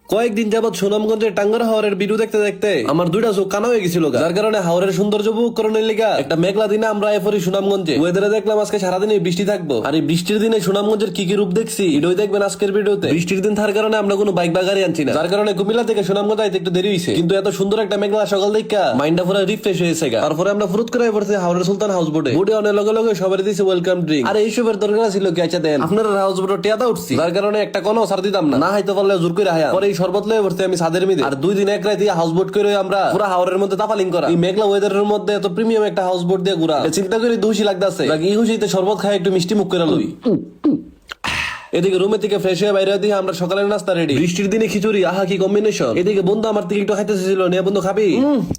কয়েকদিন যাবত সুনামগঞ্জের টাঙ্গার হাওরের ভিডিও দেখতে দেখতে আমার দুইটা চোখ কানা হয়ে গেছিল, যার কারণে হাওরের সৌন্দর্য উপভোগ করানোর লিগা একটা মেঘলা দিনে আমরা এফরি সুনামগঞ্জে ওয়েদারে দেখলাম আজকে সারাদিন বৃষ্টি থাকবো। আর এই বৃষ্টির দিনে সুনামগঞ্জের কি কি রূপ দেখছি এটাই দেখবেন আজকের ভিডিওতে। বৃষ্টির দিন থাকার কারণে আমরা কোনো বাইক বা গাড়ি আনছি না, যার কারণে কুমিল্লা থেকে সুনামগঞ্জ আইতে একটু দেরি হয়েছে, কিন্তু এত সুন্দর একটা মেঘলা সকাল দেখা মাইন্ডটা পুরো রিফ্রেশ হয়েছে। তারপরে আমরা ফুরুত করে পড়ছি হাওরের সুলতান হাউস বোটে। বোটে অনেক লগে লগে সবাই দিয়েছে ওয়েলকাম ড্রিঙ্ক। আর এইসবের দরকার ছিল কি আচ্ছা দেন আপনারা হাউস বোটে টিয়াদা উঠছি, যার কারণে একটা কোনো সার দিতাম না, হাইতে পারলে জোর করে হায়া পরে এই শরবত লয়ে পড়ছি আমি ছাদের মিদে। আর 2 দিন এক রাত হাউস বোট করে আমরা পুরো হাওরের মধ্যে তাপালিং করা। এই মেঘলা ওয়েদারের মধ্যে এত প্রিমিয়াম একটা হাউস বোট দিয়ে ঘুরা চিন্তা করে দুষি লাগতেছে। এই খুশিতে শরবত খাই একটু মিষ্টি মুখ করে লই। এদিকে রুমে থেকে ফ্রেশ হয়ে বাইরে দিয়ে আমরা সকালের নাস্তা রেডি। বৃষ্টির দিনে খিচুড়ি, আহা কি কম্বিনেশন। এদিকে বন্ধু আমার থেকে একটু খাইতে ছিল, নিয়ে বন্ধু খাবি?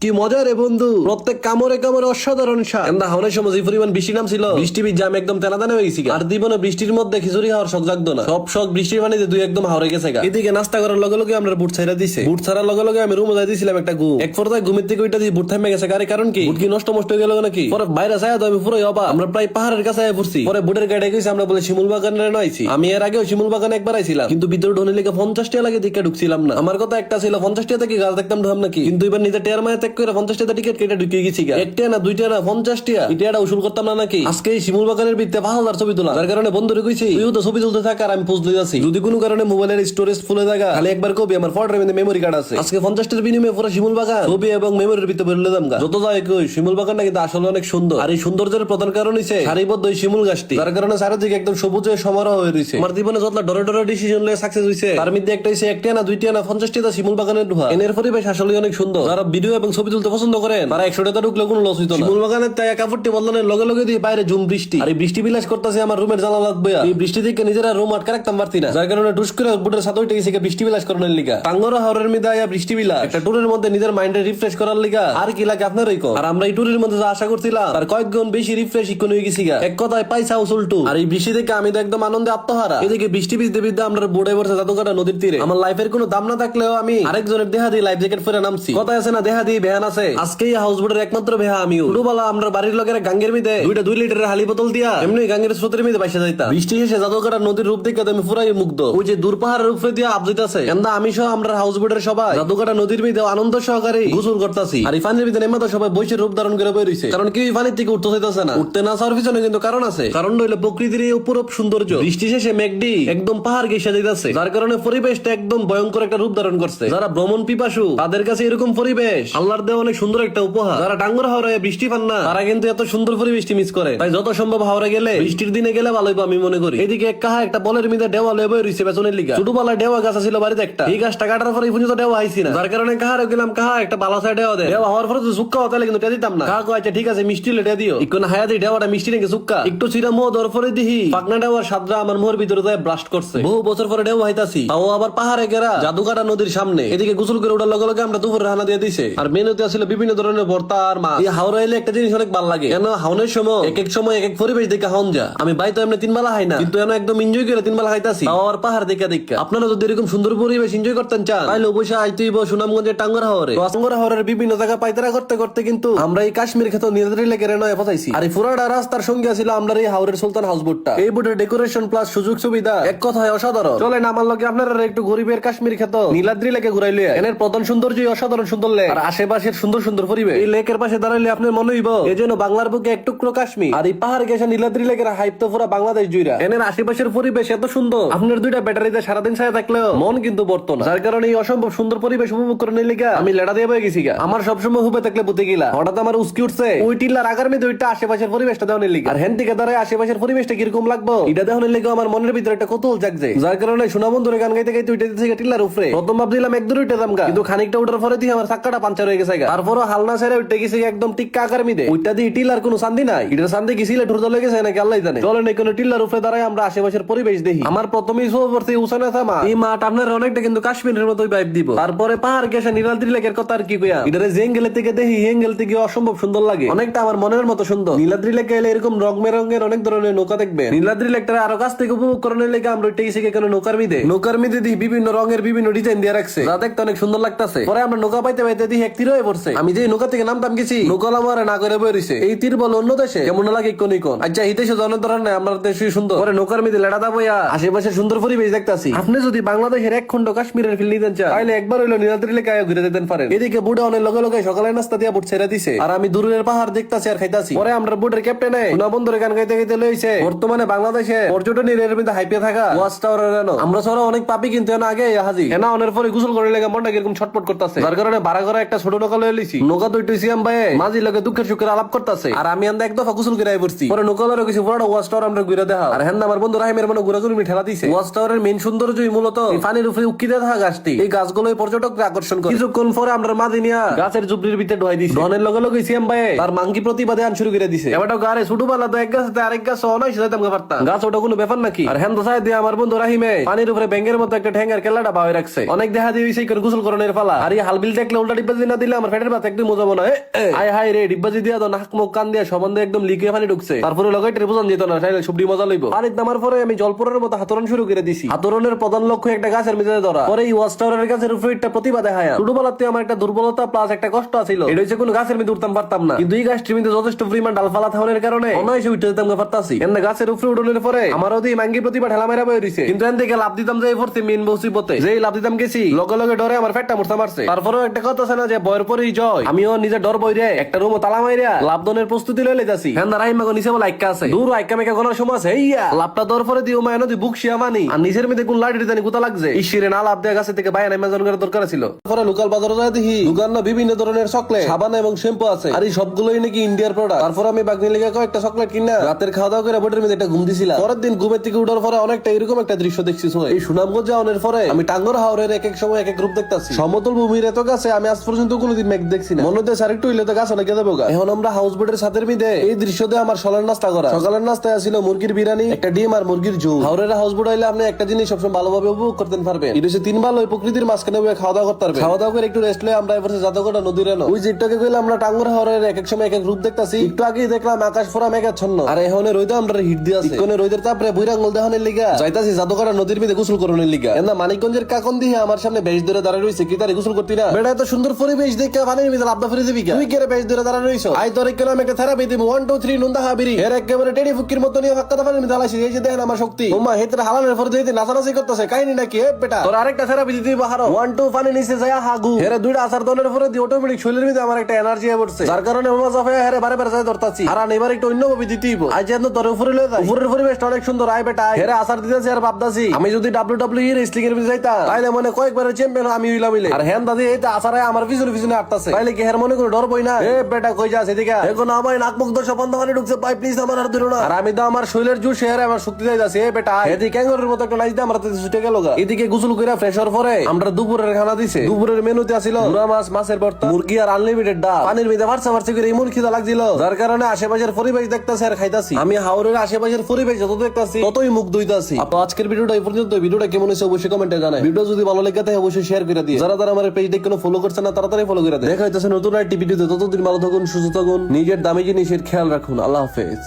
কি মজা রে বন্ধু, প্রত্যেক কামড়ে কামড়ে অসাধারণ স্বাদ। আমরা হাওনের সময় যে পরিমাণ বৃষ্টি নামছিল, বৃষ্টি ভিজে আমি একদম তেনাদানে হয়ে গেছি। আর জীবনে বৃষ্টির মধ্যে খিচুড়ি খাওয়ার শখ জাগতো না, সব শখ বৃষ্টির পানিতে দুই একদম হাওরে গেছে। এদিকে নাস্তা করার লগে লগে আমরা বুট ছাইরা দিছে। বুট ছাড়ার লগে লগে আমি রুমে যাই দিছিলাম একটা ঘুম। এক পর্যায়ে ঘুমের থেকে ওইটা দিয়ে বুট থামে গেছে। কারণ কি বুট কি নষ্ট মষ্ট হয়ে গেল নাকি? পরে বাইরে যায় তো আমি পুরো অবাক। আমরা প্রায় পাহাড়ের কাছে পড়ছি। পরে বুটের গাড়ি গেছি, আমরা বলে শিমুল বাগানের নাইছি। আমি এর আগেও শিমুল বাগানে একবার আইছিলাম, কিন্তু ভিতরে ঢোনে লেগে 50 টাকা লাগে দিকে ঢুকছিলাম না। আমার কথা একটা ছিল 50 টাকা থেকে গাছ দেখতাম ঢাম নাকি, কিন্তু এবার নিজে টেয়ার মায়া ত্যাগ করে 50 টাকা টিকিট কেটে ঢুকে গেছি। একটা না দুইটা না 50 টাকা এটা উসুল করতাম না নাকি। আজকে এই শিমুল বাগানের ভিত্তে 5000 ছবি তোলা, যার কারণে বন্ধুরে কইছি তুইও তো ছবি তুলতে থাক আর আমি পোজ দিয়ে যাচ্ছি। যদি কোনো কারণে মোবাইলের স্টোরেজ ফুলে থাকা খালি একবার কবি আমার ফটোর মধ্যে মেমোরি কার্ড আছে। আজকে 50 টাকার বিনিময়ে পুরো শিমুল বাগান ছবি এবং মেমোরির ভিতরে বলে দাম গা। যত যায় কই শিমুল বাগানটা কিন্তু আসলে অনেক সুন্দর। আর এই সৌন্দর্যের প্রধান কারণ হইছে সারিবদ্ধ এই শিমুল গাছটি, যার কারণে চারিদিকে একদম সবুজে সমারোহ হয়ে রয়েছে। আমার জীবনে যতটা ডরে ডরে ডিসিশন লয়ে সাকসেস হইছে, তার মধ্যে একটা হইছে একটা না দুইটা না 50 টাকা শিমুল বাগানের ঢোয়া। এর পরিবেশ আসলে অনেক সুন্দর। যারা ভিডিও এবং ছবি তুলতে পছন্দ করেন তারা 100 টাকা ঢুকলে কোনো লস হইতো না। শিমুল বাগানের তাই কাপড়টি বদলানোর লগে লগে দিয়ে বাইরে ঝুম বৃষ্টি। আর এই বৃষ্টি বিলাস করতেছে আমার রুমের জানালা লাগবে। এই বৃষ্টি থেকে নিজেরা রুম আটকে রাখতাম পারতি না, যার কারণে টুস করে বুটের সাথে উঠে গেছে বৃষ্টি বিলাস করানোর লিগা। টাঙ্গরা হাওরের মধ্যে আয়া বৃষ্টি বিলাস একটা ট্যুরের মধ্যে নিজের মাইন্ডে রিফ্রেশ করার লিগা আর কি লাগে আপনারই কম। আর আমরা এই ট্যুরের মধ্যে যা আশা করছিলাম তার কয়েক গুণ বেশি রিফ্রেশ ইকোন হয়ে গেছি। এক কথায় পাইসা উসুল টু। আর এই বৃষ্টি থেকে আমি তো একদম আনন্দে আত্মহারা। এদিকে বৃষ্টি ভিজতে ভিজতে আমরা বোর্ডে বসে জাদুঘাটা নদীর তীরে। আমার লাইফের কোনো দাম না থাকলেও আমি আরেকজনের দেহা দিয়ে লাইফ জ্যাকেট পরে নামছি। কথা আছে না দেহা দিয়ে বেহান আছে। আজকে এই হাউস বোটের একমাত্র বেহা আমিও। ছোটবেলা আমরা বাড়ির লোকের গাঙ্গের মিদে 2 লিটারের হালি বোতল দিয়া এমনি গাঙ্গের স্রোতের মিদে বাইসা যাইতাম। বৃষ্টি এসে জাদুঘাটা নদীর রূপ দেখে আমি পুরাই মুগ্ধ। ওই যে দূর পাহাড়ের উপরে দিয়া আবজিতাছে এন্দা আমি সহ আমরা হাউস বোটের সবাই জাদুঘাটা নদীর মিদে আনন্দ সহকারে গোসল করতেছি। আর এই পানির ভিতরে নেমা সবাই বৈশের রূপ ধারণ করে বই রইছে, কারণ কি পানির থেকে উঠতে চাইতেছে না। উঠতে না চাওয়ার পিছনে কিন্তু কারণ আছে। কারণ হইলো প্রকৃতির এই অপরূপ সৌন্দর্য। বৃষ্টি শেষে মেঘটি একদম পাহাড় ঘেঁষে যাইতেছে, যার কারণে পরিবেশটা একদম ভয়ঙ্কর একটা রূপ ধারণ করছে। যারা ভ্রমণ পিপাসু তাদের কাছে এরকম পরিবেশ আল্লাহর দেওয়া অনেক সুন্দর একটা উপহার। যারা টাঙ্গর হাওড়ে বৃষ্টি পান না তারা কিন্তু এত সুন্দর পরিবেশটি মিস করে। তাই যত সম্ভব হাওড়ে গেলে বৃষ্টির দিনে গেলে ভালো আমি মনে করি। এদিকে একটা বলের মিদে ডেওয়া লেবে রয়েছে পেছনের লিগা। ছোটবেলায় ডেওয়া গাছ ছিল বাড়িতে একটা, এই গাছটা কাটার পরে পর্যন্ত ডেওয়া আইছি না, যার কারণে কাহারে গেলাম কাহা একটা বালাসায় ডেওয়া দেয়। ডেওয়া হওয়ার পরে তো সুক্কা হতে কিন্তু টেয়া দিতাম না। কাহা কয়েছে ঠিক আছে মিষ্টি লেটে দিও, ইকোন হায়া দিয়ে ডেওয়াটা মিষ্টি নাকি সুক্কা একটু চিরা মোহ দর পরে দিহি পাকনা ডেওয়ার সাদরা আমার মোহর ভিতরে যায় ব্লাস্ট করছে। বহু বছর পরে ডেওয়া হাইতাছি, তাও আবার পাহাড়ে গেরা জাদুকাটা নদীর সামনে। এদিকে গোসল করে ওঠার লগে লগে আমরা দুপুরে রান্না দিয়ে দিছে। আর মেনুতে ছিল বিভিন্ন ধরনের ভর্তা আর মাছ। এই হাওড়া এলে একটা জিনিস অনেক ভালো লাগে, কেন হাওনের সময় এক এক সময় এক এক পরিবেশ দেখে হাওন যা। আমি বাই তো এমনি 3 বেলা খাই না, কিন্তু এনে একদম এনজয় করে 3 বেলা খাইতাছি, তাও আবার পাহাড় দেখে দেখে। আপনারা যদি এরকম সুন্দর পরিবেশ এনজয় করতেন চান তাহলে অবশ্যই আইতেইব সুনামগঞ্জের টাঙ্গর হাওরে। টাঙ্গর হাওরের বিভিন্ন জায়গা পাইতারা করতে করতে কিন্তু আমরা এই কাশ্মীর ক্ষেত্র নীলগিরি লেকের নয় পৌঁছাইছি। আর এই পুরাটা রাস্তার সঙ্গে ছিল আমরা এই হাওরের সুলতান হাউস বোটটা। এই বোটের ডেকোরেশন প্লাস সুযোগ সুবিধা এক কথায় অসাধারণ। চলেন আমার লগে আপনারা একটু গরিবের কাশ্মীর ক্ষেত্র নীলাদ্রি লেকে ঘুরাই লিয়া। এর প্রধান সৌন্দর্য অসাধারণ সুন্দর লেক, আর আশেপাশের সুন্দর সুন্দর পরিবেশ। এই লেকের পাশে দাঁড়াইলে আপনার মনে হইব এই জন্য বাংলার বুকে এক টুকরো কাশ্মীর। আর এই পাহাড় গেছে নীলাদ্রি লেকের হাইপ তো পুরো বাংলাদেশ জুড়া। এর আশেপাশের পরিবেশ এত সুন্দর আপনার 2টা ব্যাটারিতে সারাদিন ছায়া থাকলেও মন কিন্তু বর্ত না, যার কারণে এই অসম্ভব সুন্দর পরিবেশ উপভোগ করে নিলে আমি লেডা দিয়ে বয়ে গেছি। আমার সবসময় হুবে থাকলে বুঝতে গেলা হঠাৎ আমার উস্কি উঠছে ওই টিল্লার আগার মেয়ে ওইটা আশেপাশের পরিবেশটা দেওয়ার লিগে। আর হ্যান থেকে দাঁড়ায় আশেপাশের পরিবেশটা কিরকম লাগবো এটা দেওয়ার লিগে আমার মনের ভিতরে একটা কৌতূহল জাগছে, যার কারণে সোনা বন্ধুরে গান গাইতে গাইতে উঠে দিতে টিল্লার উপরে। প্রথম ভাবছিলাম 1-2 উঠে দামগা, কিন্তু খানিকটা উঠার পরে দিয়ে আমার চাক্কাটা পাঞ্চার হয়ে গেছে। তারপরও হালনা ছেড়ে উঠে গেছে একদম টিক্কা আকার মিদে। ওইটা দিয়ে টিল্লার কোনো শান্তি নাই, এটার শান্তি গেছিলে ঢুর দলে গেছে নাকি আল্লাহ জানে। চলেন এই কোনো টিল্লার উপরে দাঁড়ায় আমরা আশেপাশের পরিবেশ দেখি। আমার প্রথমেই পড়ছে উসানা থামা এই মাঠ আপনার অনেকটা কিন্তু কাশ্মীরের মতোই ভাইব দিব। তারপরে পাহাড় গেছে নীলাদ্রি লেকের কথা আর কি কইয়া, এটারে জেঙ্গেলে থেকে দেখি হেঙ্গেল থেকে অসম্ভব সুন্দর লাগে, অনেকটা আমার মনের মতো সুন্দর। নীলাদ্রি লেকে এলে এরকম রং বেরঙের অনেক ধরনের নৌকা দেখবেন। নীলাদ্রি লেকটা আরো কাছ থেকে উপভোগ উপকরণের লেগে আমরা উঠে গেছি এখানে নৌকার মিদে দিয়ে বিভিন্ন রঙের বিভিন্ন ডিজাইন দিয়ে রাখছে, যা দেখতে অনেক সুন্দর লাগতেছে। পরে আমরা নৌকা পাইতে পাইতে দিয়ে এক তীর হয়ে পড়ছে। আমি যে নৌকা থেকে নামতাম গেছি, নৌকা আমার না করে বেরিয়েছে। এই তীর বল অন্য দেশে কেমন লাগে কোন কোন। আচ্ছা এই দেশে জনের ধরনের আমরা দেশই সুন্দর। পরে নৌকার মিদে লেড়া দাবইয়া আশেপাশে সুন্দর পরিবেশ দেখতাছি। আপনি যদি বাংলাদেশের এক খন্ড কাশ্মীরের ফিল নিতেন চান, তাহলে একবার হইলো নীলাদ্রি এলাকায় ঘুরে যেতেন পারেন। এদিকে বুড়া অনেক লগে লগে সকালের নাস্তা দিয়া বুট ছেড়ে দিছে, আর আমি দূরের পাহাড় দেখতাছি আর খাইতাছি। পরে আমরা বুটের ক্যাপ্টেনে না বন্ধুরে গান গাইতে গাইতে লইছে বর্তমানে বাংলাদেশে পর্যটনের এর মধ্যে হাইপে থাকা ওয়াচ টাওয়ারের এনো। আমরা সরা অনেক পাপি কিন্তু এনা আগে হাজি এনা অনের পরে গোসল করে লেগে মনটা কিরকম ছটপট করতেছে, যার কারণে বাড়া করে একটা ছোট নৌকা লয়ে লইছি। নৌকা দুইটাইছি আমি ভাই মাঝি লগে দুঃখের সুখের আলাপ করতেছে, আর আমি আন্দা এক দফা গোসল করে আই পড়ছি। পরে নৌকা লয়ে কিছু বড় ওয়াচ টাওয়ার আমরা ঘুরে দেখা, আর হ্যাঁ আমার বন্ধু রাহিমের মনে ঘুরে ঘুরে ঠেলা দিছে। ওয়াচ টাওয়ারের মেইন সৌন্দর্যই মূলত পানির উপরে উকিতে থাকা গাছটি। এই গাছগুলোই পর্যটকদের আকর্ষণ করে। কিছুক্ষণ পরে আমরা মাঝি নিয়া গাছের জুবলির ভিতরে ঢুকাই দিছি। ডনের লগে লগে সিএম ভাই তার মাঙ্কি প্রতিবাদে আন শুরু করে দিছে। এবারটা গারে ছোটবেলা তো এক গাছে আরেক গাছ অনাই সেটাম পারতাম, গাছ ওটা কোনো ব্যাপার নাকি। আর হ্যাঁ দশায় দিয়ে আমার বন্ধু রাহিমে পানির উপরে ব্যাঙ্গের মতো একটা ঠ্যাঙ্গার কেলাটা বাওয়াই রাখছে। অনেক দেখা দিয়ে সেই করে গোসল করণের ফালা। আর এই হালবিল দেখলে উল্টা ডিব্বাজি না দিলে আমার পেটের ভাত একদম মজা মনে হয়। আয় হায় রে ডিব্বাজি দিয়া তো নাক মুখ কান দিয়া সম্বন্ধে একদম লিকে পানি ঢুকছে। তারপরে লগাইতে বোঝান যেত না, তাইলে সবজি মজা লইব। পানির নামার পরে আমি জলপুরের মতো হাতরণ শুরু করে দিছি। হাতরণের প্রধান লক্ষ্য একটা গাছের মেঝে ধরা। পরে এই ওয়াচ টাওয়ারের গাছের উপরে একটা প্রতিভা দেখায়। ছোটবেলাতে আমার একটা দুর্বলতা প্লাস একটা কষ্ট ছিল, এটা হচ্ছে কোনো গাছের মধ্যে উঠতাম পারতাম না। কিন্তু এই গাছটির মধ্যে যথেষ্ট পরিমাণ ডালপালা থাকার কারণে অনায়াসে উঠে যেতাম পারতাছি। এনে গাছের উপরে উঠনের পরে আমার ওই মাঙ্গি প্রতিভা ঠেলা মেরা বয়ে দিছে। কিন্তু এন থেকে লাভ দিতাম যে পড়তে মেন বসিবতে যেই লাভ দিতাম গেছি লগে লগে ডরে আমার পেটটা মুরতা মারছে। তারপরেও একটা কথা আছে না যে বয়ের পরেই জয়। আমিও নিজে ডর বইরে একটা রুমও তালা মাইরা লাভ দনের প্রস্তুতি লইলে যাচ্ছি। হ্যাঁ রাহিম মাগো নিচে বলে আইকা আছে দূর আইকা মেকা কোন সময় আছে ইয়া লাভটা দর পরে দিও মা নদী বুক শিয়া মানি আর নিজের মধ্যে কোন লাইট জানি কোথা লাগছে ইশিরে না লাভ দেয়া গাছে থেকে বাইরে মেজন করার দরকার ছিল। পরে লোকাল বাজারে যায় দেখি দোকান না বিভিন্ন ধরনের চকলেট সাবান এবং শ্যাম্পু আছে, আর এই সবগুলোই নাকি ইন্ডিয়ার প্রোডাক্ট। তারপর আমি বাগনি লেগে কয়েকটা চকলেট কিনা রাতের খাওয়া দাওয়া করে বোটের মধ্যে একটা ঘুম দিছিলাম। পরের দিন ঘুমের থেকে উঠার পরে অনেকটা এরকম একটা দৃশ্য দেখছি। এই সুনামগঞ্জ যাওয়ার পরে আমি টাঙ্গর হাওরের এক এক সময় এক এক রূপ দেখতেছি। সমতল ভূমির এত গাছে আমি আজ পর্যন্ত কোনোদিন মেঘ দেখছি না। মনে হচ্ছে আরেকটু হইলে তো গাছ অনেক দেবো। এখন আমরা হাউস বোটের সাথের মিদে এই দৃশ্য দিয়ে আমার সকালের নাস্তা করা। সকালের নাস্তায় ছিল মুরগির বিরিয়ানি, একটা ডিম আর মুরগির ঝোল। হাওরের হাউস বোট হইলে আপনি একটা জিনিস সবসময় ভালোভাবে উপভোগ করতে পারবেন। এটা হচ্ছে 3 ভালো ওই প্রকৃতির মাঝখানে খাওয়া দাওয়া করতে পারবেন। খাওয়া দাওয়া করে একটু রেস্ট লয়ে আমরা এবার জাদুঘরটা নদীর এলো। ওই যেটাকে কইলে আমরা টাঙ্গর হাওরের এক এক সময় এক এক রূপ দেখতাছি। একটু আগেই দেখলাম আকাশ পুরা মেঘাচ্ছন্ন, আর এখন রোদে আমরা হিট দিয়ে আছে। কোন রোদের তাপরে বৈরাঙ্গল দেখানোর লিগা যাইতাছি জাদুঘরটা নদীর মধ্যে গোসল করানোর লিগা। এন্দা মানিকগঞ্জের কাকন দিয়ে আমার সামনে বেশ ধরে দাঁড়ায় রইছে। কি তারে গোসল করতি না বেটা? এত সুন্দর পরিবেশ দেখে পানির মধ্যে লাভ ফিরে দিবি তুই কে বেশ ধরে দাঁড়ায় রইছো? আই তোর কেন আমি একটা থেরাপি দিব 1 2 3 নুন্দা হাবিরি এর একেবারে টেডি ফুকির মতো নিয়ে ফাক্কা পানির মধ্যে আলাইছি। এই যে দেখেন আমার শক্তি ওমা হেতরে হালালের পরে দিতে নাচানাচি করতেছে কাহিনী নাকি এ বেটা? তোর আরেকটা থেরাপি দিতে বাহারো 1 2 পানি নিচে যায় হাগু এর দুইটা আসার দনের পরে দি অটোমেটিক শরীরের মধ্যে আমার একটা এনার্জি পড়ছে, যার কারণে ওমা জাফে হেরে বারে বারে যায় ধরতাছি। আর এবার একটু অন্য ভাবে দিতেইব। আজ যেন তোর উপরে লয়ে যায় উপরের পরিবেশটা অনেক সুন্দর। আই বেটা হেরে আসার দিতেছে আর ভাবতাছি আমি যদি WWE রেসলিং এর ভিতরে যাইতাম তাইলে মনে কয়েকবারের চ্যাম্পিয়ন আমি হইলাম মিলে। আর হ্যান দাদি এই আসারে আমার পিছনে পিছনে আটতাছে, তাইলে কি হের মনে করে ডর বই না? এ বেটা কই যাস এদিকে এখন আমার নাক মুখ দর্শক বন্ধ মানে ঢুকছে ভাই প্লিজ আমার আর দিলো না। আর আমি তো আমার শরীরের জু শেয়ারে আমার শক্তি যাইতাছে। এ বেটা এদিকে ক্যাঙ্গারুর মতো একটা নাইতে আমার ছুটে গেল গা। এদিকে গোসল কইরা ফ্রেশ হওয়ার পরে আমরা দুপুরের খানা দিছে। দুপুরের মেনুতে ছিল মুরা মাছ, মাছের ভর্তা, মুরগি আর আনলিমিটেড ডাল। পানির ভিতরে ভারসা ভারসি করে এমন খিদা লাগছিল, যার কারণে আশেপাশের পরিবেশ দেখতাছি আর খাইতাছি। আমি হাওরের আশেপাশের পরিবেশ যত দেখতাছি ততই মুখ ধুইতাছি। আপনার আজকের ভিডিওটা এই পর্যন্ত। ভিডিওটা কেমন হয়েছে অবশ্যই কমেন্টে জানাই। ভিডিও যদি ভালো লেগে থাকে অবশ্যই শেয়ার করে দিই। যারা যারা আমার পেজ দেখে ফলো করছে না তাড়াতাড়ি ফলো করে দেয়। দেখা হইতাছে নতুন একটি ভিডিওতে। ততদিন ভালো থাকুন, সুস্থ থাকুন, নিজের দামি জিনিসের খেয়াল রাখুন। আল্লাহ হাফেজ।